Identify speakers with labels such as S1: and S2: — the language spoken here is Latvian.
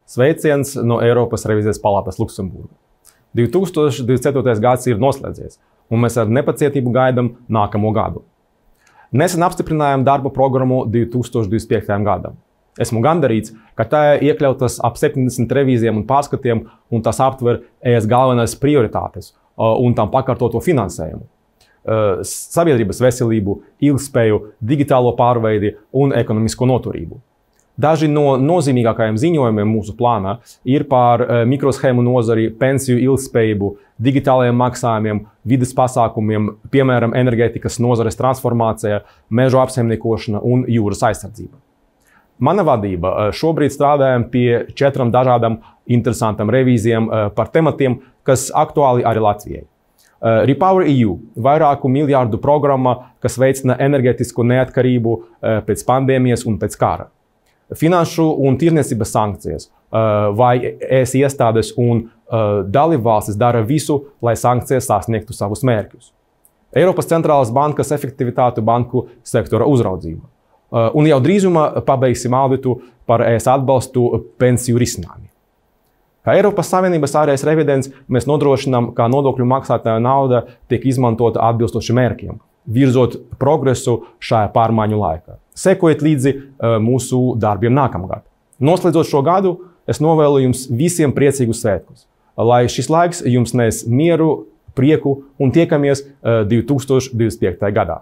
S1: Sveiciens no Eiropas Revīzijas palātas Luksemburga. 2024. gads ir noslēdzies, un mēs ar nepacietību gaidām nākamo gadu. Nesen apstiprinājām darba programmu 2025. gadam. Esmu gandarīts, ka tajā iekļautas ap 70 revīzijām un pārskatiem, un tas aptver ES galvenās prioritātes un tam pakārtoto finansējumu. Sabiedrības veselību, ilgspēju, digitālo pārveidi un ekonomisko noturību. Daži no nozīmīgākajiem ziņojumiem mūsu plānā ir par mikroshēmu nozari, pensiju ilgspējību, digitālajiem maksājumiem, vides pasākumiem, piemēram, enerģētikas nozares transformācija, mežu apsaimniekošana un jūras aizsardzība. Mana vadība šobrīd strādājam pie 4 dažādām interesantām revīzijām par tematiem, kas aktuāli arī Latvijai. REPowerEU – vairāku miljārdu programma, kas veicina enerģētisko neatkarību pēc pandēmijas un pēc kara. Finanšu un tirniecības sankcijas, vai ES iestādes un dalībvalstis dara visu, lai sankcijas sasniegtu savus mērķus. Eiropas centrālās bankas efektivitāte banku sektora uzraudzība. Un jau drīzumā pabeigsim auditu par ES atbalstu pensiju risinājumiem. Kā Eiropas Savienības ārējais revidents, mēs nodrošinām, ka nodokļu maksātāja nauda tiek izmantota atbilstoši mērķiem, virzot progresu šajā pārmaiņu laikā. Sekojiet līdzi mūsu darbiem nākamgad. Noslēdzot šo gadu, es novēlu jums visiem priecīgus svētkus, lai šis laiks jums nes mieru, prieku un tiekamies 2025. gadā.